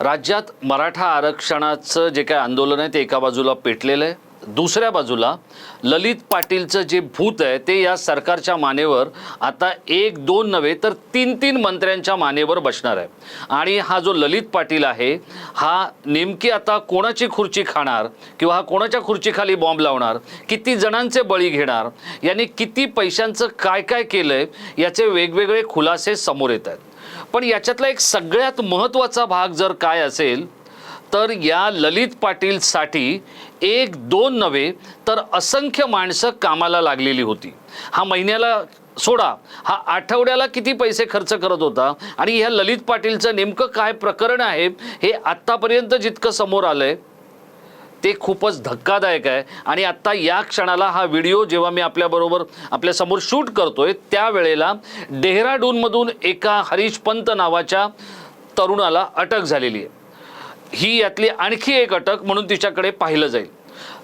राज्यात मराठा आरक्षणाचं जे काय आंदोलन आहे ते एका बाजूला पेटलेलं आहे, दुसऱ्या बाजूला ललित पाटीलचं जे भूत आहे ते या सरकारच्या मानेवर आता एक दोन नव्हे तर तीन तीन मंत्र्यांच्या मानेवर बसणार आहे। आणि हा जो ललित पाटील आहे हा नेमकी आता कोणाची खुर्ची खाणार किंवा हा कोणाच्या खुर्चीखाली बॉम्ब लावणार, किती जणांचे बळी घेणार, यांनी किती पैशांचं काय काय केलंय याचे वेगवेगळे खुलासे समोर येत आहेत। पण याच्यातला एक सगळ्यात महत्त्वाचा भाग जर काय असेल तर या ललित पाटीलसाठी एक दोन नव्हे तर असंख्य माणसं कामाला लागलेली होती। हा महिन्याला सोडा, हा आठवड्याला किती पैसे खर्च करत होता आणि ह्या ललित पाटीलचं नेमकं काय प्रकरण आहे हे आत्तापर्यंत जितकं समोर आलंय ते खूपच धक्कादायक आहे। आणि आत्ता या क्षणाला हा व्हिडिओ जेव्हा मी आपल्यासमोर शूट करतोय त्यावेळेला डेहराडूनमधून एका हरीश पंत नावाच्या तरुणाला अटक झालेली आहे। ही यातली आणखी एक अटक म्हणून तिच्याकडे पाहिलं जाईल।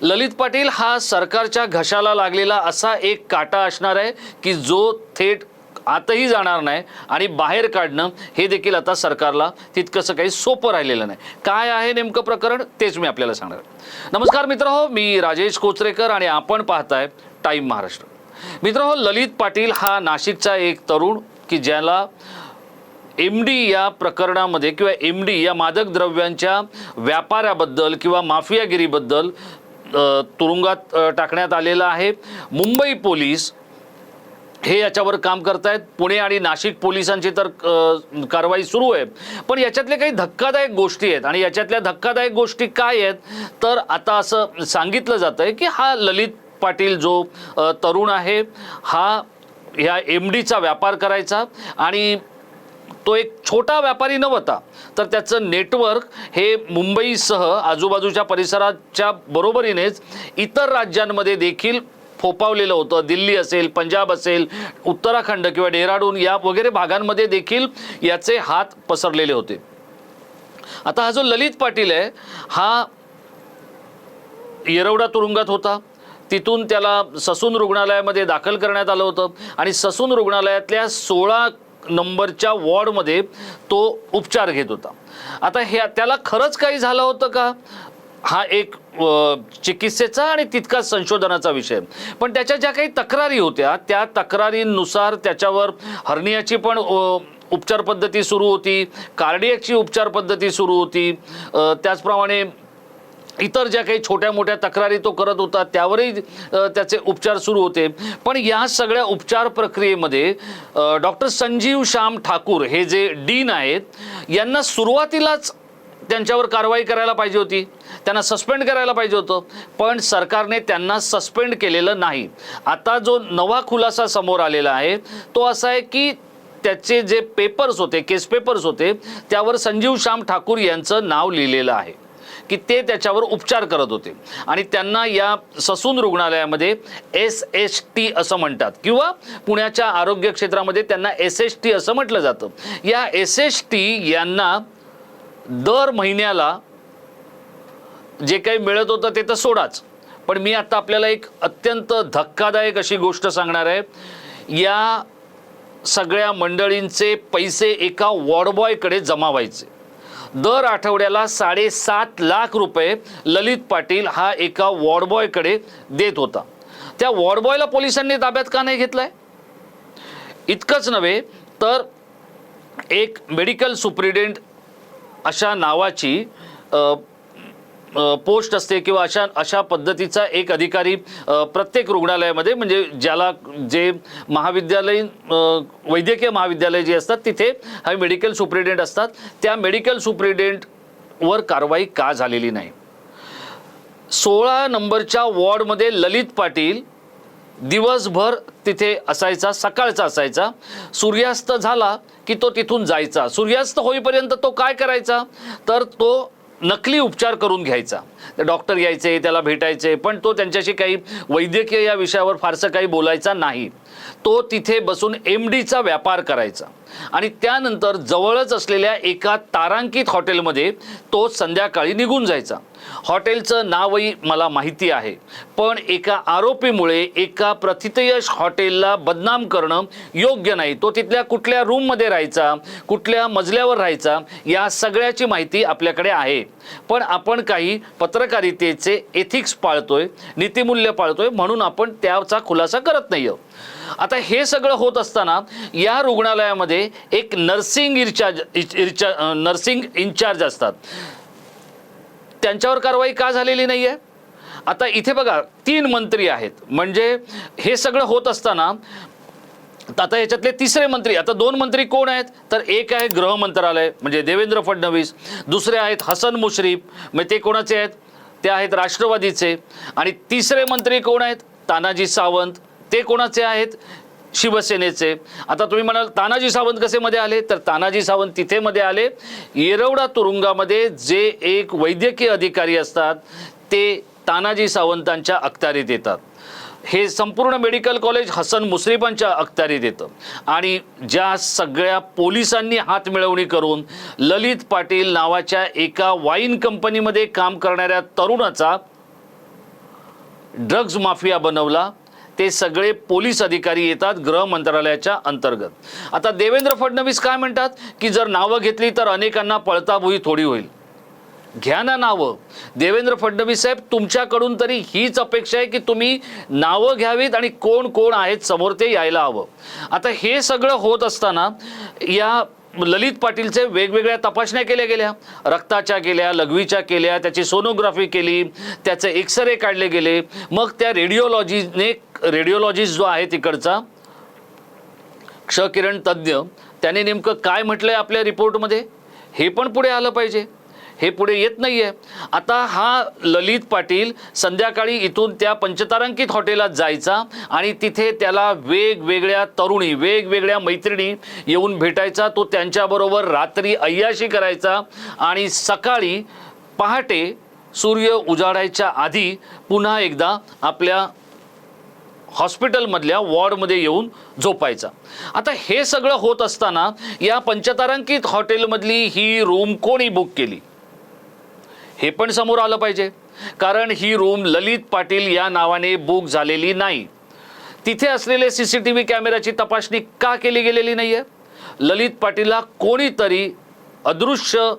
ललित पाटील हा सरकारच्या घशाला लागलेला असा एक काटा असणार आहे की जो थेट आतही जाणार नाही आणि बाहेर काढणं हे देखील आता सरकारला तितकंसं काही सोपं राहिलेलं नाही। काय आहे नेमकं प्रकरण तेच मी आपल्याला सांगणार आहे। नमस्कार मित्रहो, मी राजेश कोचरेकर आणि आपण पाहताय टाइम महाराष्ट्र। मित्रहो, ललित पाटील हा नाशिकचा एक तरुण की ज्याला MD या प्रकरणामध्ये किंवा MD या मादक द्रव्यांच्या व्यापाराबद्दल किंवा माफियागिरीबद्दल तुरुंगात टाकण्यात आलेला आहे। मुंबई पोलीस हे याच्यावर काम करतायत, पुणे आणि नाशिक पोलिसांची तर कारवाई सुरू आहे। पण याच्यातले काही धक्कादायक गोष्टी आहेत आणि याच्यातल्या धक्कादायक गोष्टी काय आहेत तर आता असं सांगितलं जातंय की हा ललित पाटील जो तरुण आहे हा ह्या MDचा व्यापार करायचा आणि तो एक छोटा व्यापारी नव्हता तर त्याचं नेटवर्क हे मुंबईसह आजूबाजूच्या परिसराच्या बरोबरीनेच इतर राज्यांमध्ये देखील फोपावलेलं होतं। दिल्ली असेल, पंजाब असेल, उत्तराखंड किंवा डेहराडून या वगैरे भागांमध्ये देखील याचे हात पसरलेले होते। आता हा जो ललित पाटील आहे हा येरवडा तुरुंगात होता, तिथून त्याला ससून रुग्णालयामध्ये दाखल करण्यात आलं होतं आणि ससून रुग्णालयातल्या 16 नंबरच्या वॉर्डमध्ये तो उपचार घेत होता। आता त्याला खरंच काही झालं होतं का हा एक चिकित्सेचा आणि तितकाच संशोधनाचा विषय। पण त्याच्या ज्या काही तक्रारी होत्या त्या तक्रारींनुसार त्याच्यावर हर्नियाची पण उपचार पद्धती सुरू होती, कार्डियकची उपचार पद्धती सुरू होती, त्याचप्रमाणे इतर ज्या काही छोट्या मोठ्या तक्रारी तो करत होता त्यावरही त्याचे उपचार सुरू होते। पण या सगळ्या उपचार प्रक्रियेमध्ये डॉक्टर संजीव श्याम ठाकूर हे जे डीन आहेत यांना सुरुवातीलाच त्यांच्यावर कारवाई करायला पाहिजे होती, त्यांना सस्पेंड करायला पाहिजे होतं, पण सरकारने त्यांना सस्पेंड केलेलं नाही। आता जो नवा खुलासा समोर आलेला आहे तो असा आहे की त्याचे जे पेपर्स होते, केस पेपर्स होते, त्यावर संजीव श्याम ठाकूर यांचं नाव लिहिलेलं आहे की ते त्याच्यावर उपचार करत होते आणि त्यांना या ससून रुग्णालयामध्ये SST असं म्हणतात किंवा पुण्याच्या आरोग्य क्षेत्रामध्ये त्यांना SST असं म्हटलं जातं। या SST यांना दर महिन्याला जे काही मिळत होतं ते तर सोडाच, पण मी आता आपल्याला एक अत्यंत धक्कादायक अशी गोष्ट सांगणार आहे। या सगळ्या मंडळींचे पैसे एका वॉर्डबॉयकडे जमा व्हायचे। दर आठवड्याला 7.5 लाख रुपये ललित पाटील हा एका वॉर्डबॉयकडे देत होता। त्या वॉर्डबॉयला पोलिसांनी ताब्यात का नाही घेतलाय? इतकंच नव्हे तर एक मेडिकल सुप्रिटेंडेंट अशा नावाची पोस्ट असते किंवा अशा पद्धतीचा एक अधिकारी प्रत्येक रुग्णालयामध्ये, म्हणजे ज्याला जे महाविद्यालयीन वैद्यकीय महाविद्यालय जे असतात तिथे हा मेडिकल सुप्रिटेंडेंट असतात, त्या मेडिकल सुप्रिटेंडेंटवर कारवाई का झालेली नाही? 16 नंबरच्या वॉर्डमध्ये ललित पाटील दिवसभर तिथे असायचा, सकाळचा असायचा, सूर्यास्त झाला की तो तिथून जायचा। सूर्यास्त होईपर्यंत तो काय करायचा तर तो नकली उपचार करून घ्यायचा। ते डॉक्टर यायचे, त्याला भेटायचे, पण तो त्यांच्याशी काही वैद्यकीय या विषयावर फारसं काही बोलायचा नाही। तो तिथे बसून MDचा व्यापार करायचा आणि त्यानंतर जवळच असलेल्या एका तारांकित हॉटेलमध्ये तो संध्याकाळी निघून जायचा. हॉटेलचं नावही मला माहिती आहे, पण एका आरोपीमुळे एका प्रथितयश हॉटेलला बदनाम करणं योग्य नाही. तो तिथल्या कुठल्या रूममध्ये राहायचा, कुठल्या मजल्यावर राहायचा, या सगळ्याची माहिती आपल्याकडे आहे. पण आपण काही पत्रकारितेचे एथिक्स पाळतोय, नीतिमूल्य पाळतोय, म्हणून आपण त्याचा खुलासा करत नाही आहोत. आता हे सगळं होत असताना या रुग्णालयामध्ये एक नर्सिंग इन्चार्ज असतात, त्यांच्यावर कारवाई का झालेली नाही आहे? आता इथे बघा 3 मंत्री आहेत, म्हणजे हे सगळं होत असताना आता याच्यातले तिसरे मंत्री, आता 2 मंत्री कोण आहेत तर एक आहे गृह मंत्रालय म्हणजे देवेंद्र फडणवीस, दुसरे आहेत हसन मुश्रीफ, म्हणजे ते कोणाचे आहेत? ते आहेत राष्ट्रवादीचे. आणि तिसरे मंत्री कोण आहेत? तानाजी सावंत, ते कोणाचे आहेत? शिवसेनेचे. आता तुम्ही म्हणाल तानाजी सावंत कसे मध्ये आले, तर तानाजी सावंत तिथे मध्ये आले, येरवडा तुरुंगामध्ये जे एक वैद्यकीय अधिकारी असतात ते तानाजी सावंतांच्या अखत्यारीत येतात. हे संपूर्ण मेडिकल कॉलेज हसन मुश्रीफांच्या अखत्यारीत येतं आणि ज्या सगळ्या पोलिसांनी हात मिळवणी करून ललित पाटील नावाच्या एका वाईन कंपनीमध्ये काम करणाऱ्या तरुणाचा ड्रग्ज माफिया बनवला, ते सगळे पोलीस अधिकारी येतात गृह मंत्रालयाच्या अंतर्गत. आता देवेंद्र फडणवीस काय म्हणतात की जर नावं घेतली तर अनेकांना पळताभुई थोडी होईल. घ्या ना नावं. देवेंद्र फडणवीस साहेब, तुमच्याकडून तरी हीच अपेक्षा आहे की तुम्ही नावं घ्यावीत आणि कोण कोण आहेत समोर ते यायला हवं. आता हे सगळं होत असताना या ललित पाटीलचे वेगवेगळ्या तपासण्या केल्या गेल्या, रक्ताच्या केल्या, लघवीच्या केल्या, त्याची सोनोग्राफी केली, त्याचे एक्सरे काढले गेले. मग त्या रेडिओलॉजिस्ट जो आहे तिकडचा क्षकिरण तज्ज्ञ, त्याने नेमकं काय म्हटलंय आपल्या रिपोर्टमध्ये हे पण पुढे आलं पाहिजे. हे पुढे येत नाहीये. आता हा ललित पाटील संध्याकाळी इथून त्या पंचतारांकित हॉटेलात जायचा आणि तिथे त्याला वेगवेगळ्या तरुणी, वेगवेगळ्या मैत्रिणी येऊन भेटायचा. तो त्यांच्याबरोबर रात्री अय्याशी करायचा आणि सकाळी पहाटे सूर्य उजाडायच्या आधी पुन्हा एकदा आपल्या हॉस्पिटलमधल्या वॉर्डमध्ये येऊन झोपायचा. आता हे सगळं होत असताना या पंचतारांकित हॉटेलमधली ही रूम कोणी बुक केली हे पण समोर आलं पाहिजे, कारण ही रूम ललित पाटील या नावाने बुक झालेली नाही. तिथे असलेले CCTV कॅमेऱ्याची तपासणी का केली गेलेली नाही आहे? ललित पाटीलला कोणीतरी अदृश्य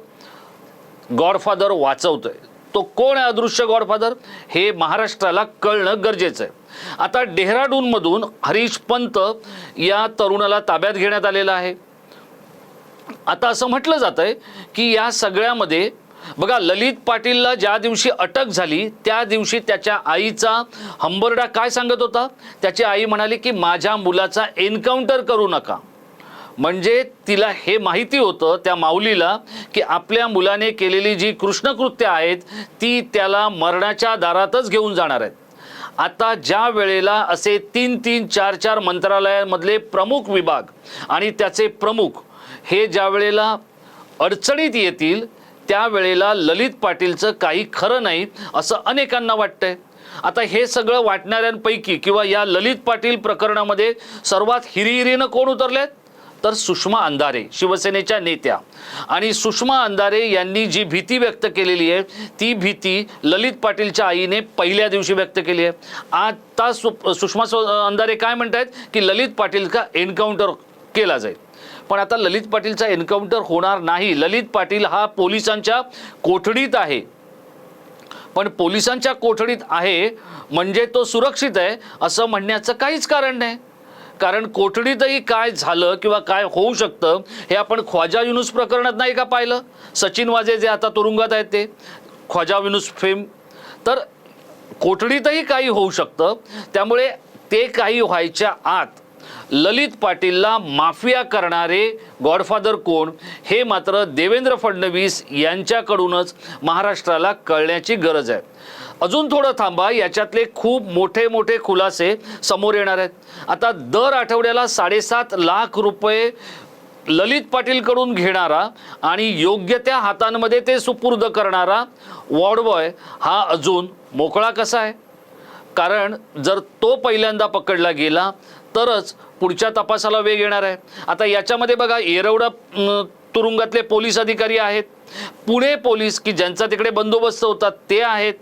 गॉडफादर वाचवतोय. तो कोण आहे अदृश्य गॉडफादर हे महाराष्ट्राला कळणं गरजेचं आहे. आता डेहराडूनमधून हरीश पंत या तरुणाला ताब्यात घेण्यात आलेला आहे. आता असं म्हटलं जातंय की या सगळ्यामध्ये बघा, ललित पाटीलला ज्या दिवशी अटक झाली त्या दिवशी त्याच्या आईचा हंबरडा काय सांगत होता? त्याची आई म्हणाली की माझ्या मुलाचा एन्काउंटर करू नका. म्हणजे तिला हे माहिती होतं त्या माऊलीला की आपल्या मुलाने केलेली जी कृष्णकृत्य आहेत ती त्याला मरणाच्या दारातच घेऊन जाणार आहेत. आता ज्या वेळेला असे 3-3, 4-4 मंत्रालयामधले प्रमुख विभाग आणि त्याचे प्रमुख हे ज्या वेळेला अडचणीत येतील त्यावेळेला ललित पाटीलचं काही खरं नाही असं अनेकांना वाटतंय. आता हे सगळं वाटणाऱ्यांपैकी किंवा या ललित पाटील प्रकरणामध्ये सर्वात हिरिहिरीनं कोण उतरलेत तर सुषमा अंधारे, शिवसेनेच्या नेत्या. आणि सुषमा अंधारे यांनी जी भीती व्यक्त केलेली आहे ती भीती ललित पाटीलच्या आईने पहिल्या दिवशी व्यक्त केली आहे. आता सुषमा अंधारे काय म्हणतायत की ललित पाटील का एन्काउंटर केला जाईल. पण आता ललित पाटीलचा एन्काउंटर होणार नाही. ललित पाटील हा पोलिसांच्या कोठडीत आहे, पण पोलिसांच्या कोठडीत आहे म्हणजे तो सुरक्षित आहे असं म्हणण्याचं काहीच कारण नाही. कारण कोठडीतही काय झालं किंवा काय होऊ शकतं हे आपण ख्वाजा युनुस प्रकरणात नाही का पाहिलं? सचिन वाजे जे आता तुरुंगात आहेत ते ख्वाजा युनुस फेम, तर कोठडीतही काही होऊ शकतं. त्यामुळे ते काही व्हायच्या आत ललित पाटीलला माफिया करणारे गॉडफादर कोण हे मात्र देवेंद्र फडणवीस यांच्याकडूनच महाराष्ट्राला कळण्याची गरज आहे. अजून थोडं थांबा, याच्यातले खूप मोठे मोठे खुलासे समोर येणार आहेत. आता दर आठवड्याला 7.5 लाख रुपये ललित पाटीलकडून घेणारा आणि योग्य त्या हातांमध्ये ते सुपूर्द करणारा वॉर्डबॉय हा अजून मोकळा कसा आहे? कारण जर तो पहिल्यांदा पकडला गेला तरच पुढच्या तपासाला वेग येणार आहे. आता याच्यामध्ये बघा, येरवडा तुरुंगातले पोलीस अधिकारी आहेत, पुणे पोलीस की ज्यांचा तिकडे बंदोबस्त होता ते आहेत,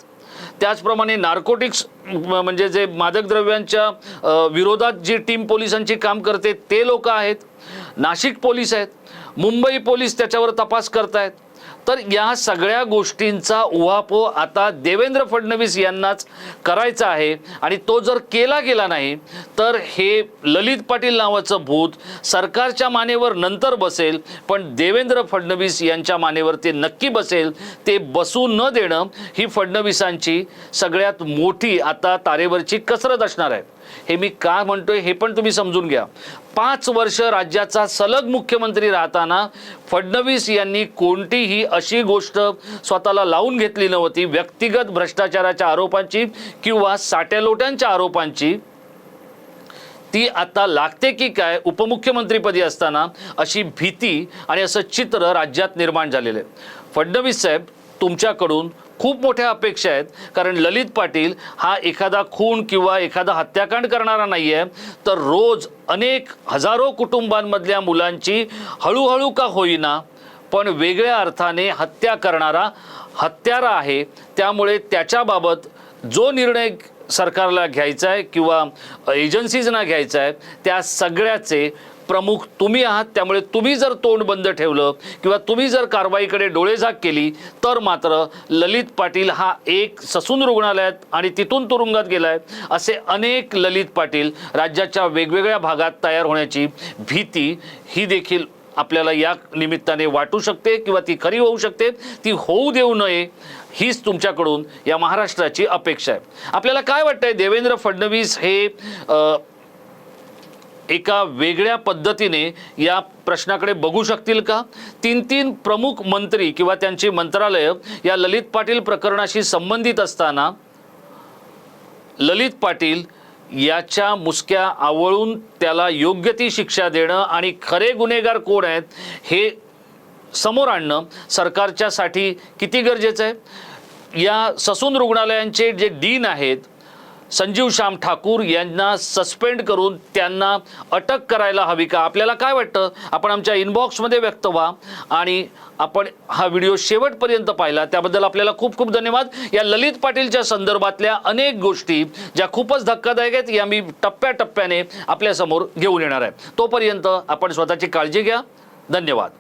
त्याचप्रमाणे नार्कोटिक्स म्हणजे जे मादक द्रव्यांच्या विरोधात जी टीम पोलिसांची काम करते ते लोक आहेत, नाशिक पोलीस आहेत, मुंबई पोलीस त्याच्यावर तपास करतायत. तर या सगळ्या गोष्टींचा उहापोह आता देवेंद्र फडणवीस यांनाच करायचा आहे. आणि तो जर केला गेला नाही तर हे ललित पाटील नावाचं भूत सरकारच्या मानेवर नंतर बसेल, पण देवेंद्र फडणवीस यांच्या मानेवर ते नक्की बसेल. ते बसू न देणं ही फडणवीसांची सगळ्यात मोठी आता तारेवरची कसरत असणार आहे. हे मी का म्हणतोय हे पण तुम्ही समजून घ्या. 5 वर्ष राज्याचा सलग मुख्यमंत्री राहताना फडणवीस यांनी कोणतीही अशी गोष्ट स्वतःला लावून घेतली नव्हती, व्यक्तिगत भ्रष्टाचाराच्या आरोपांची किंवा साट्यालोट्यांच्या आरोपांची. ती आता लागते की काय उपमुख्यमंत्रीपदी असताना, अशी भीती आणि असं चित्र राज्यात निर्माण झालेलं आहे. फडणवीस साहेब, तुमच्याकडून खूप मोठ्या अपेक्षा आहेत, कारण ललित पाटील हा एखादा खून किंवा एखादा हत्याकांड करणारा नाही आहे, तर रोज अनेक हजारो कुटुंबांमधल्या मुलांची हळूहळू का होईना पण वेगळ्या अर्थाने हत्या करणारा हत्यारा आहे. त्यामुळे त्याच्याबाबत जो निर्णय सरकारला घ्यायचा आहे किंवा एजन्सीजना घ्यायचा आहे त्या सगळ्याचे प्रमुख तुम्ही आहात. त्यामुळे तुम्ही जर तोंड बंद ठेवलं किंवा तुम्ही जर कारवाईकडे डोळेझाक केली तर मात्र ललित पाटील हा एक ससून रुग्णालयात आणि तिथून तुरुंगात गेलाय असे अनेक ललित पाटील राज्याच्या वेगवेगळ्या भागात तयार होण्याची भीती ही देखील आपल्याला या निमित्ताने वाटू शकते किंवा ती खरी होऊ शकते. ती होऊ देऊ नये हीच तुमच्याकडून या महाराष्ट्राची अपेक्षा आहे. आपल्याला काय वाटतंय, देवेंद्र फडणवीस हे एका वेगळ्या पद्धतीने या प्रश्नाकडे बघू शकतील का? 3 प्रमुख मंत्री किंवा त्यांची मंत्रालय या ललित पाटील प्रकरणाशी संबंधित असताना ललित पाटील याच्या मुसक्या आवळून त्याला योग्य ती शिक्षा देणं आणि खरे गुन्हेगार कोण आहेत हे समोर आणणं सरकारच्यासाठी किती गरजेचं आहे? या ससून रुग्णालयांचे जे डीन आहेत संजीव श्याम ठाकूर यांना सस्पेंड करून त्यांना अटक करायला हवी का? आपल्याला काय वाटतं? आपण आमच्या इनबॉक्समध्ये व्यक्त व्हा. आणि आपण हा व्हिडिओ शेवटपर्यंत पाहिला त्याबद्दल आपल्याला खूप खूप धन्यवाद. या ललित पाटीलच्या संदर्भातल्या अनेक गोष्टी ज्या खूपच धक्कादायक आहेत या मी टप्प्याटप्प्याने आपल्यासमोर घेऊन येणार आहे. तोपर्यंत आपण स्वतःची काळजी घ्या. धन्यवाद.